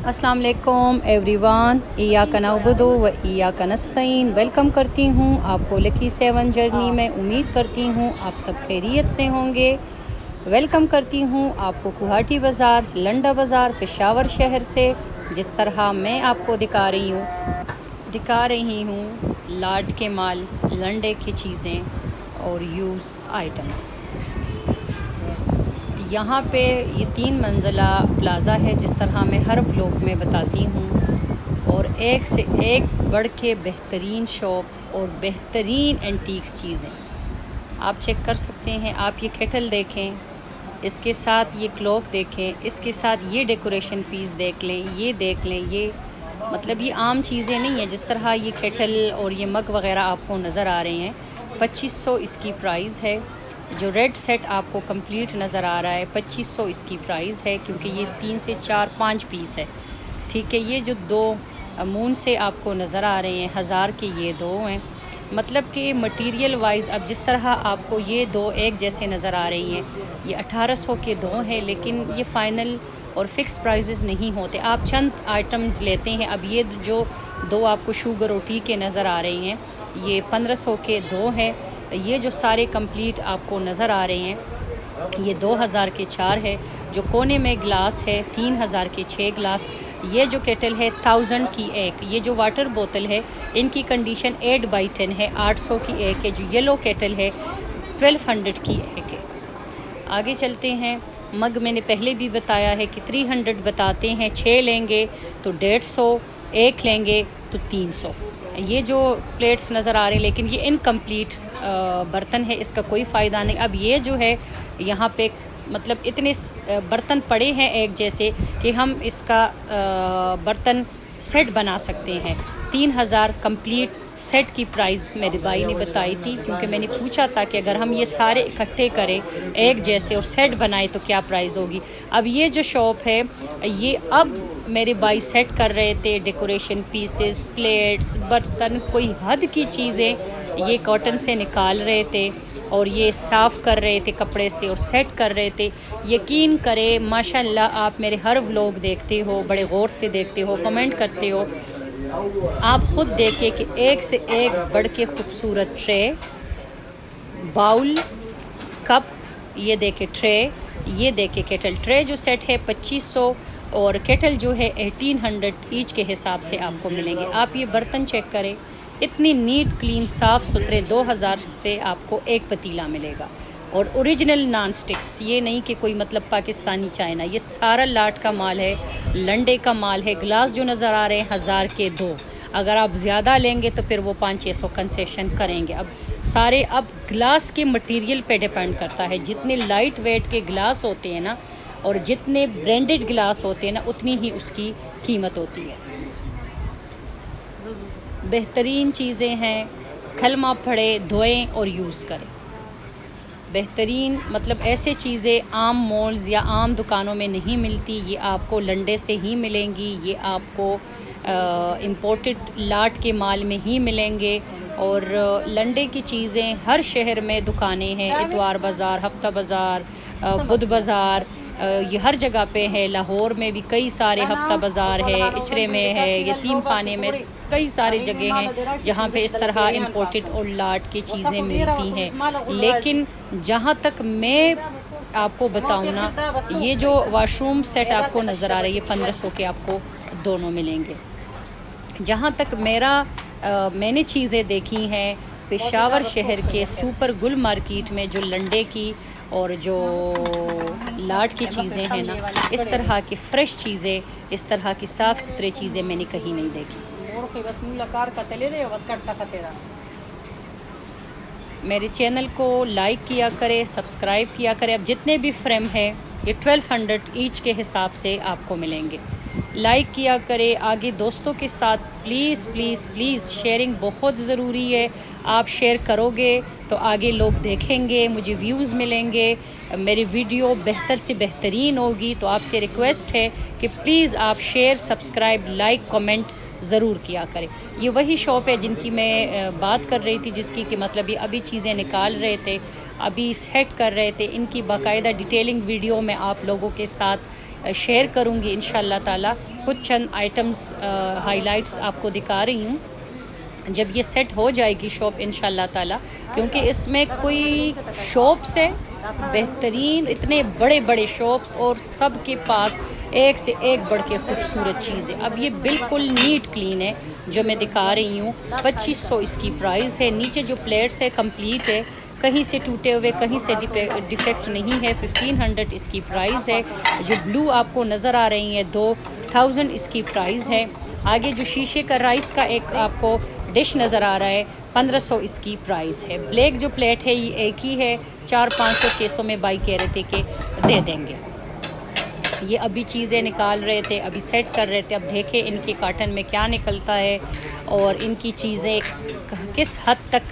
अस्सलाम वालेकुम एवरीवन, इय्याका नअबुदु व इय्याका नस्तईन। वेलकम करती हूँ आपको लकी 7 जर्नी में। उम्मीद करती हूँ आप सब खैरियत से होंगे। वेलकम करती हूँ आपको गुवाहाटी बाज़ार, लंडा बाज़ार, पेशावर शहर से। जिस तरह मैं आपको दिखा रही हूँ लाड के माल, लंडे की चीज़ें और यूज़ आइटम्स। यहाँ पे ये 3 मंजिला प्लाज़ा है, जिस तरह मैं हर व्लॉग में बताती हूँ, और एक से एक बढ़ के बेहतरीन शॉप और बेहतरीन एंटीक्स चीज़ें आप चेक कर सकते हैं। आप ये केटल देखें, इसके साथ ये क्लॉक देखें, इसके साथ ये डेकोरेशन पीस देख लें, ये देख लें। ये मतलब ये आम चीज़ें नहीं है। जिस तरह ये केटल और ये मग वग़ैरह आपको नज़र आ रहे हैं, 2500 इसकी प्राइस है। जो रेड सेट आपको कंप्लीट नज़र आ रहा है, 2500 इसकी प्राइस है, क्योंकि ये 3 से 4-5 पीस है। ठीक है, ये जो 2 मून से आपको नज़र आ रहे हैं 1000 के, ये 2 हैं। मतलब कि मटेरियल वाइज अब जिस तरह आपको ये 2 एक जैसे नज़र आ रही हैं, ये 1800 के 2 हैं, लेकिन ये फ़ाइनल और फ़िक्स प्राइजेज़ नहीं होते। आप चंद आइटम्स लेते हैं। अब ये जो 2 आपको शुगर और टी के नज़र आ रही हैं, ये 1500 के 2 हैं। ये जो सारे कंप्लीट आपको नज़र आ रहे हैं, ये 2000 के 4 है। जो कोने में ग्लास है, 3000 के 6 ग्लास। ये जो केटल है 1000 की 1। ये जो वाटर बोतल है, इनकी कंडीशन 8/10 है, 800 की 1 है। जो येलो केटल है 1200 की 1 है। आगे चलते हैं। मग मैंने पहले भी बताया है कि 300 बताते हैं, 6 लेंगे तो 150, 1 लेंगे तो 300। ये जो प्लेट्स नज़र आ रहे हैं, लेकिन ये इनकम्प्लीट बर्तन है, इसका कोई फ़ायदा नहीं। अब ये जो है यहाँ पे मतलब इतने बर्तन पड़े हैं एक जैसे कि हम इसका बर्तन सेट बना सकते हैं। 3000 कंप्लीट सेट की प्राइस मेरे भाई ने बताई थी, क्योंकि मैंने पूछा था कि अगर हम ये सारे इकट्ठे करें एक जैसे और सेट बनाए तो क्या प्राइस होगी। अब ये जो शॉप है, ये अब मेरे भाई सेट कर रहे थे, डेकोरेशन पीसेस, प्लेट्स, बर्तन, कोई हद की चीज़ें ये कॉटन से निकाल रहे थे और ये साफ़ कर रहे थे कपड़े से और सेट कर रहे थे। यकीन करें माशाल्लाह, आप मेरे हर व्लॉग देखते हो, बड़े गौर से देखते हो, कमेंट करते हो। आप ख़ुद देखिए कि एक से एक बढ़ के खूबसूरत ट्रे, बाउल, कप, ये देखे ट्रे, ये देखे केटल। ट्रे जो सेट है 2500 और केटल जो है 1800 ईच के हिसाब से आपको मिलेंगे। आप ये बर्तन चेक करें, इतनी नीट क्लीन साफ़ सुथरे। 2000 से आपको एक पतीला मिलेगा और ओरिजिनल नॉन स्टिक्स। ये नहीं कि कोई मतलब पाकिस्तानी चाइना, ये सारा लाट का माल है, लंडे का माल है। ग्लास जो नज़र आ रहे हैं 1000 के 2। अगर आप ज़्यादा लेंगे तो फिर वो 500-600 कंसेशन करेंगे। अब सारे अब ग्लास के मटेरियल पे डिपेंड करता है। जितने लाइट वेट के ग्लास होते हैं ना, और जितने ब्रांडेड ग्लास होते हैं ना, उतनी ही उसकी कीमत होती है। बेहतरीन चीज़ें हैं, कलमा पढ़े, धोएं और यूज़ करें। बेहतरीन मतलब ऐसे चीज़ें आम मॉल्स या आम दुकानों में नहीं मिलती, ये आपको लंडे से ही मिलेंगी। ये आपको इम्पोर्टेड लाट के माल में ही मिलेंगे। और लंडे की चीज़ें हर शहर में दुकानें हैं। इतवार बाज़ार, हफ्ता बाज़ार, बुध बाज़ार, ये हर जगह पे है। लाहौर में भी कई सारे हफ्ता बाज़ार है, इचरे में है, यतीम खाने में, कई सारे जगह हैं जहाँ पे इस तरह इम्पोर्टेड और लाट की चीज़ें मिलती हैं। लेकिन जहाँ तक मैं आपको बताऊँ ना, ये जो वाशरूम सेट आपको नज़र आ रहा है, ये 1500 के आपको दोनों मिलेंगे। जहाँ तक मैंने चीज़ें देखी हैं पेशावर शहर के सुपर गुल मार्केट में, जो लंडे की और जो लाट की चीज़ें हैं ना, इस तरह की फ़्रेश चीज़ें, इस तरह की साफ़ सुथरी चीज़ें मैंने कहीं नहीं देखी। मेरे चैनल को लाइक किया करें, सब्सक्राइब किया करें। अब जितने भी फ्रेम हैं ये 1200 ईच के हिसाब से आपको मिलेंगे। लाइक किया करें, आगे दोस्तों के साथ प्लीज़ प्लीज़ प्लीज़ शेयरिंग बहुत ज़रूरी है। आप शेयर करोगे तो आगे लोग देखेंगे, मुझे व्यूज़ मिलेंगे, मेरी वीडियो बेहतर से बेहतरीन होगी। तो आपसे रिक्वेस्ट है कि प्लीज़ आप शेयर, सब्सक्राइब, लाइक, कमेंट ज़रूर किया करें। ये वही शॉप है जिनकी मैं बात कर रही थी, जिसकी कि मतलब ये अभी चीज़ें निकाल रहे थे, अभी सेट कर रहे थे। इनकी बाकायदा डिटेलिंग वीडियो मैं आप लोगों के साथ शेयर करूँगी इंशाअल्लाह ताला। कुछ चंद आइटम्स हाइलाइट्स आपको दिखा रही हूँ। जब ये सेट हो जाएगी शॉप इंशाल्लाह ताला, क्योंकि इसमें कोई शॉप्स है बेहतरीन, इतने बड़े बड़े शॉप्स और सब के पास एक से एक बढ़ के खूबसूरत चीज़ है। अब ये बिल्कुल नीट क्लीन है जो मैं दिखा रही हूँ। 2500 इसकी प्राइस है। नीचे जो प्लेट्स है कंप्लीट है, कहीं से टूटे हुए कहीं से डिफेक्ट नहीं है। 1500 इसकी प्राइस है। जो ब्लू आपको नज़र आ रही है 2000 इसकी प्राइस है। आगे जो शीशे का राइस का एक आपको डिश नज़र आ रहा है 1500 इसकी प्राइस है। ब्लैक जो प्लेट है ये एक ही है, 400, 500, 600 में बाई कह रहे थे कि दे देंगे। ये अभी चीज़ें निकाल रहे थे, अभी सेट कर रहे थे। अब देखें इनके कार्टन में क्या निकलता है और इनकी चीज़ें किस हद तक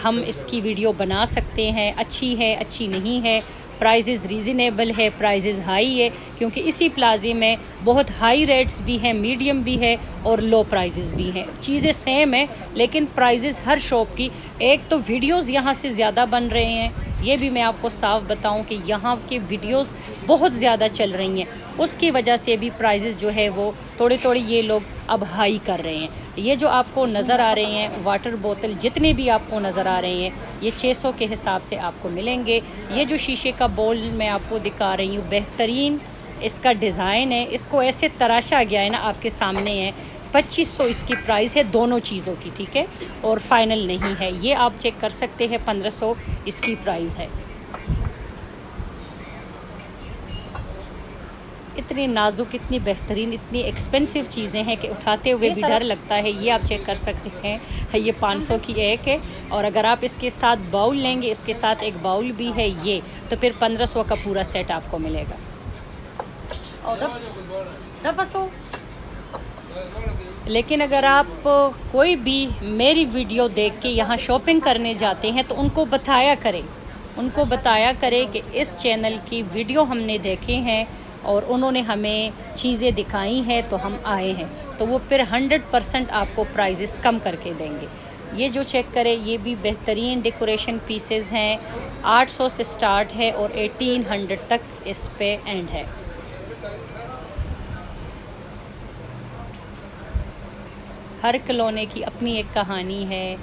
हम इसकी वीडियो बना सकते हैं। अच्छी है, अच्छी नहीं है, प्राइजेज़ रीज़नेबल है, प्राइजेज़ हाई है, क्योंकि इसी प्लाजे में बहुत हाई रेट्स भी हैं, मीडियम भी है और लो प्राइजेज़ भी हैं। चीज़ें सेम है लेकिन प्राइजेज़ हर शॉप की। एक तो वीडियोज़ यहाँ से ज़्यादा बन रहे हैं, ये भी मैं आपको साफ बताऊं कि यहाँ के वीडियोस बहुत ज़्यादा चल रही हैं, उसकी वजह से भी प्राइजेस जो है वो थोड़े थोड़े ये लोग अब हाई कर रहे हैं। ये जो आपको नज़र आ रहे हैं वाटर बोतल जितने भी आपको नज़र आ रहे हैं ये 600 के हिसाब से आपको मिलेंगे। ये जो शीशे का बोल मैं आपको दिखा रही हूँ बेहतरीन इसका डिज़ाइन है, इसको ऐसे तराशा गया है ना, आपके सामने है। 2500 इसकी प्राइस है दोनों चीज़ों की, ठीक है, और फाइनल नहीं है। ये आप चेक कर सकते हैं 1500 इसकी प्राइस है। इतनी नाजुक, इतनी बेहतरीन, इतनी एक्सपेंसिव चीज़ें हैं कि उठाते हुए भी डर लगता है। ये आप चेक कर सकते हैं, ये 500 की एक है और अगर आप इसके साथ बाउल लेंगे, इसके साथ एक बाउल भी है ये, तो फिर 1500 का पूरा सेट आपको मिलेगा। लेकिन अगर आप कोई भी मेरी वीडियो देख के यहाँ शॉपिंग करने जाते हैं तो उनको बताया करें कि इस चैनल की वीडियो हमने देखे हैं और उन्होंने हमें चीज़ें दिखाई हैं तो हम आए हैं, तो वो फिर 100% आपको प्राइजेस कम करके देंगे। ये जो चेक करें ये भी बेहतरीन डेकोरेशन पीसेस हैं, 800 से स्टार्ट है और 1800 तक इस पे एंड है। हर खिलौने की अपनी एक कहानी है,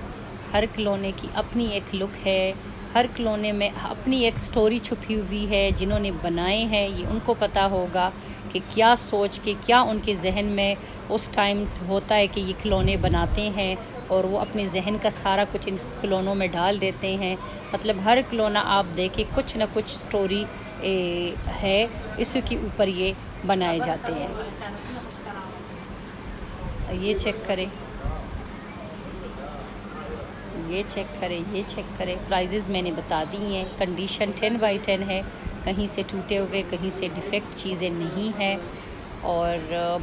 हर खिलौने की अपनी एक लुक है, हर खिलौने में अपनी एक स्टोरी छुपी हुई है। जिन्होंने बनाए हैं ये उनको पता होगा कि क्या सोच के, क्या उनके जहन में उस टाइम होता है कि ये खिलौने बनाते हैं और वो अपने जहन का सारा कुछ इन खिलौनों में डाल देते हैं। मतलब हर खिलौना आप देखें कुछ ना कुछ स्टोरी है, इसी के ऊपर ये बनाए जाते हैं। ये चेक करें, ये चेक करें। प्राइजेज़ मैंने बता दी हैं। कंडीशन 10/10 है, कहीं से टूटे हुए कहीं से डिफेक्ट चीज़ें नहीं हैं। और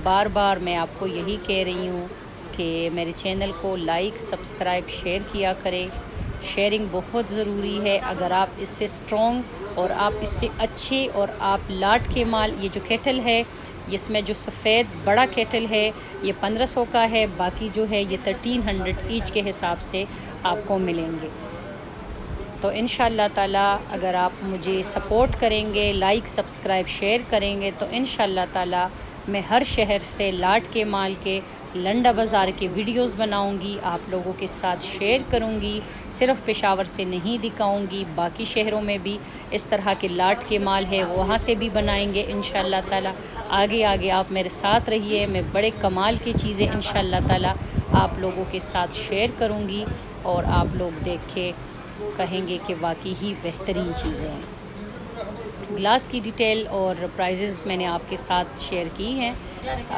बार बार मैं आपको यही कह रही हूँ कि मेरे चैनल को लाइक, सब्सक्राइब, शेयर किया करें। शेयरिंग बहुत ज़रूरी है। अगर आप इससे स्ट्रॉन्ग और आप इससे अच्छे और आप लाट के माल, ये जो केटल है इसमें जो सफ़ेद बड़ा केटल है ये 1500 का है, बाकी जो है ये 1300 ईच के हिसाब से आपको मिलेंगे। तो इंशाअल्लाह ताला अगर आप मुझे सपोर्ट करेंगे, लाइक, सब्सक्राइब, शेयर करेंगे तो इंशाअल्लाह ताला मैं हर शहर से लाट के माल के, लंडा बाज़ार के वीडियोस बनाऊंगी, आप लोगों के साथ शेयर करूंगी। सिर्फ़ पेशावर से नहीं दिखाऊंगी, बाकी शहरों में भी इस तरह के लाट के माल है वहाँ से भी बनाएंगे इंशाअल्लाह ताला। आगे आगे आप मेरे साथ रहिए, मैं बड़े कमाल की चीज़ें इंशाअल्लाह ताला आप लोगों के साथ शेयर करूँगी और आप लोग देख के कहेंगे कि वाकई ही बेहतरीन चीज़ें हैं। ग्लास की डिटेल और प्राइजेज़ मैंने आपके साथ शेयर की हैं।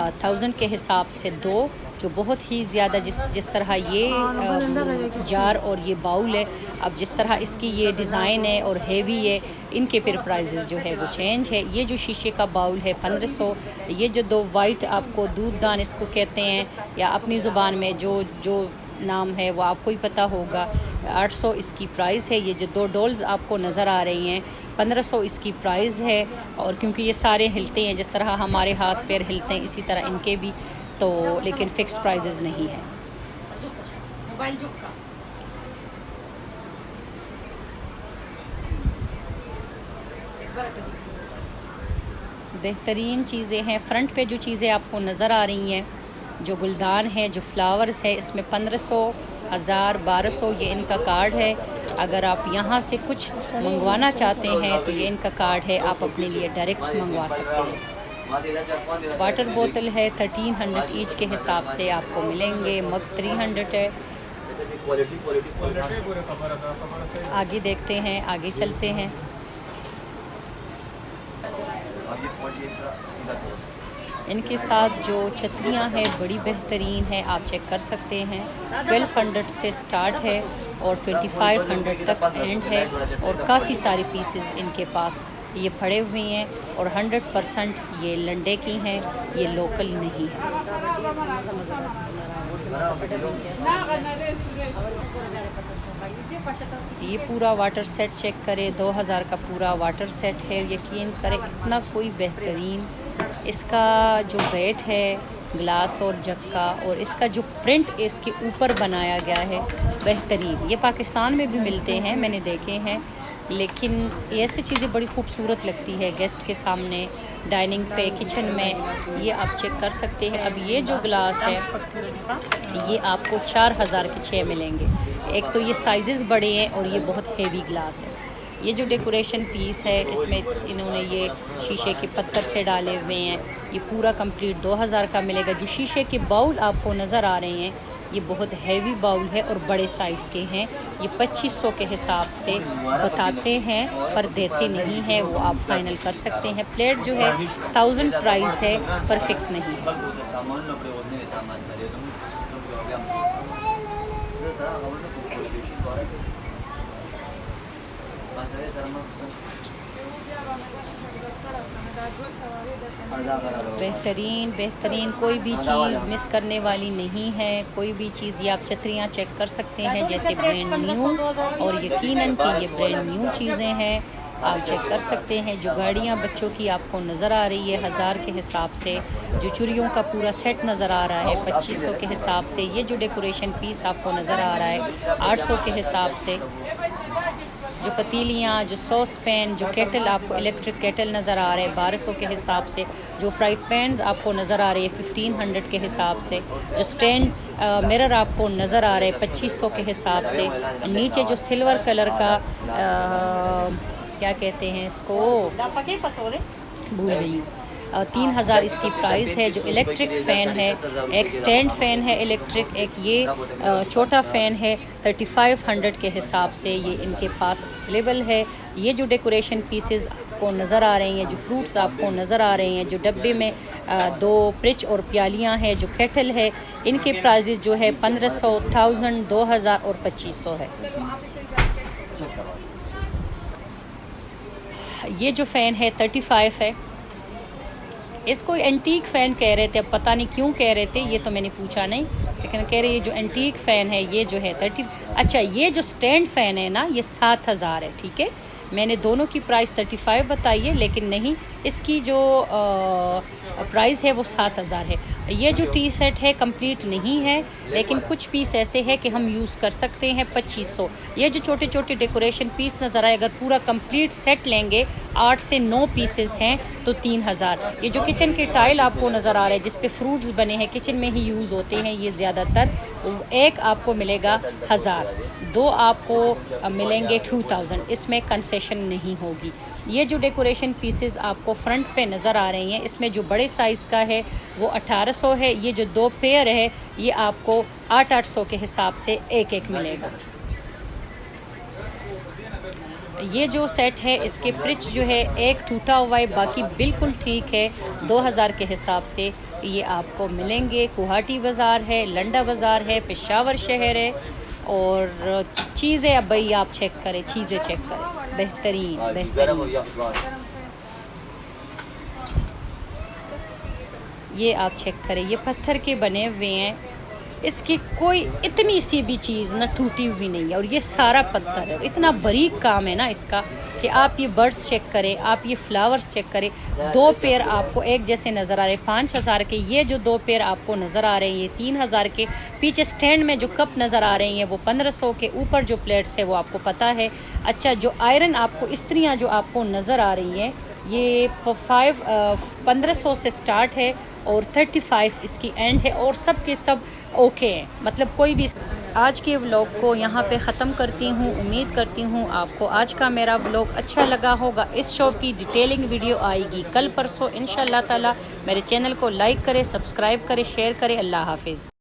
1000 के हिसाब से दो, जो बहुत ही ज़्यादा जिस तरह ये जार और ये बाउल है, अब जिस तरह इसकी ये डिज़ाइन है और हेवी है, इनके फिर प्राइजेज़ जो है वो चेंज है। ये जो शीशे का बाउल है 1500, ये जो दो वाइट आपको दूधदान इसको कहते हैं या अपनी ज़ुबान में जो नाम है वो आपको ही पता होगा, 800 इसकी प्राइस है। ये जो दो डॉल्स आपको नज़र आ रही हैं 1500 इसकी प्राइस है। और क्योंकि ये सारे हिलते हैं जिस तरह हमारे हाथ पैर हिलते हैं इसी तरह इनके भी, तो लेकिन फ़िक्स प्राइजेज़ नहीं है। बेहतरीन चीज़ें हैं। फ्रंट पे जो चीज़ें आपको नज़र आ रही हैं, जो गुलदान है, जो फ्लावर्स है, इसमें 1500, 1000, 1200 ये इनका कार्ड है। अगर आप यहाँ से कुछ मंगवाना चाहते हैं तो ये इनका कार्ड है, आप अपने लिए डायरेक्ट मंगवा सकते हैं। वाटर बोतल है 1300 ईच के हिसाब से आपको मिलेंगे। मग 300 है। आगे देखते हैं, आगे चलते हैं। इनके साथ जो छतरियाँ हैं बड़ी बेहतरीन है, आप चेक कर सकते हैं। 1200 से स्टार्ट है और 2500 तक एंड है और काफ़ी सारे पीसेस इनके पास ये पड़े हुए हैं और 100% ये लंडे की हैं, ये लोकल नहीं है। ये पूरा वाटर सेट चेक करें, 2000 का पूरा वाटर सेट है। यकीन करें इतना कोई बेहतरीन, इसका जो वेट है ग्लास और जग का, और इसका जो प्रिंट इसके ऊपर बनाया गया है बेहतरीन। ये पाकिस्तान में भी मिलते हैं, मैंने देखे हैं, लेकिन ऐसी चीज़ें बड़ी खूबसूरत लगती है गेस्ट के सामने, डाइनिंग पे, किचन में। ये आप चेक कर सकते हैं। अब ये जो ग्लास है ये आपको 4000 के 6 मिलेंगे। एक तो ये साइजेस बड़े हैं और ये बहुत हेवी ग्लास है। ये जो डेकोरेशन पीस है इसमें इन्होंने ये शीशे के पत्थर से डाले हुए हैं। ये पूरा कंप्लीट 2000 का मिलेगा। जो शीशे के बाउल आपको नज़र आ रहे हैं ये बहुत हैवी बाउल है और बड़े साइज़ के हैं। ये 2500 के हिसाब से बताते हैं पर देते नहीं हैं, वो आप फाइनल कर सकते हैं। प्लेट जो है 1000 प्राइस है पर फिक्स नहीं है। बेहतरीन कोई भी चीज़ मिस करने वाली नहीं है। कोई भी चीज़, ये आप छतरियाँ चेक कर सकते हैं जैसे ब्रांड न्यू, और यकीनन कि ये ब्रांड न्यू चीज़ें हैं, आप चेक कर सकते हैं। जो गाड़ियाँ बच्चों की आपको नज़र आ रही है 1000 के हिसाब से, जो चूड़ियों का पूरा सेट नज़र आ रहा है 2500 के हिसाब से, ये जो डेकोरेशन पीस आपको नज़र आ रहा है 800 के हिसाब से, जो पतीलियाँ, जो सॉस पैन, जो केटल आपको इलेक्ट्रिक केटल नज़र आ रहे हैं 1200 के हिसाब से, जो फ्राई पैन्स आपको नज़र आ रही है 1500 के हिसाब से, जो स्टैंड मिरर आपको नज़र आ रहे हैं 2500 के हिसाब से, नीचे जो सिल्वर कलर का क्या कहते हैं इसको, भूल गई, 3000 इसकी प्राइस है। जो इलेक्ट्रिक फ़ैन है, एक स्टैंड फ़ैन है इलेक्ट्रिक, एक ये छोटा फ़ैन है 3500 के हिसाब से ये इनके पास अवेलेबल है। ये जो डेकोरेशन पीसेस आपको नज़र आ रही हैं, जो फ्रूट्स आपको नज़र आ रहे हैं, जो डब्बे में 2 प्रिच और प्यालियाँ हैं, जो केटल है, इनके प्राइजेस जो है 1500, 1000, 2000 और 2500 है। ये जो फ़ैन है 35 है। इसको एंटीक फ़ैन कह रहे थे, अब पता नहीं क्यों कह रहे थे, ये तो मैंने पूछा नहीं, लेकिन कह रहे ये जो एंटीक फ़ैन है ये जो है 30। अच्छा, ये जो स्टैंड फ़ैन है ना ये 7000 है। ठीक है, मैंने दोनों की प्राइस 35 बताई है, लेकिन नहीं, इसकी जो प्राइस है वो 7000 है। ये जो टी सेट है कंप्लीट नहीं है, लेकिन कुछ पीस ऐसे है कि हम यूज़ कर सकते हैं 2500। ये जो छोटे छोटे डेकोरेशन पीस नज़र आए, अगर पूरा कंप्लीट सेट लेंगे 8 से 9 पीसेस हैं तो 3000। ये जो किचन के टाइल आपको नज़र आ रहे हैं जिस पे फ्रूट्स बने हैं, किचन में ही यूज़ होते हैं ये ज़्यादातर, एक आपको मिलेगा 1000, 2 आपको मिलेंगे 2000, इसमें कंसेशन नहीं होगी। ये जो डेकोरेशन पीसेस आपको फ्रंट पे नज़र आ रही हैं, इसमें जो बड़े साइज़ का है वो 1800 है। ये जो 2 पेयर है ये आपको 800 के हिसाब से एक मिलेगा। ये जो सेट है इसके प्रिच जो है एक टूटा हुआ है, बाकी बिल्कुल ठीक है। 2000 के हिसाब से ये आपको मिलेंगे। गुवाहाटी बाज़ार है, लंडा बाज़ार है, पेशावर शहर है, और चीज़ें अब भाई आप चेक करें, चीज़ें चेक करें, बेहतरीन बेहतरीन। ये आप चेक करें, ये पत्थर के बने हुए हैं, इसकी कोई इतनी सी भी चीज़ ना टूटी हुई नहीं है, और ये सारा पत्थर है। इतना बारीक काम है ना इसका कि आप ये बर्ड्स चेक करें, आप ये फ्लावर्स चेक करें। 2 पेयर आपको एक जैसे नज़र आ रहे हैं 5000 के। ये जो 2 पेयर आपको नज़र आ रहे हैं ये 3000 के। पीछे स्टैंड में जो कप नज़र आ रही हैं वो 1500 के। ऊपर जो प्लेट्स है वो आपको पता है। अच्छा, जो आयरन आपको इस्त्रियाँ जो आपको नज़र आ रही हैं ये 1500 से स्टार्ट है और 35 इसकी एंड है और सब के सब ओके हैं, मतलब कोई भी। आज के व्लॉग को यहाँ पे ख़त्म करती हूँ। उम्मीद करती हूँ आपको आज का मेरा व्लॉग अच्छा लगा होगा। इस शॉप की डिटेलिंग वीडियो आएगी कल परसों इंशाल्लाह ताला। मेरे चैनल को लाइक करें, सब्सक्राइब करें, शेयर करें। अल्लाह हाफिज़।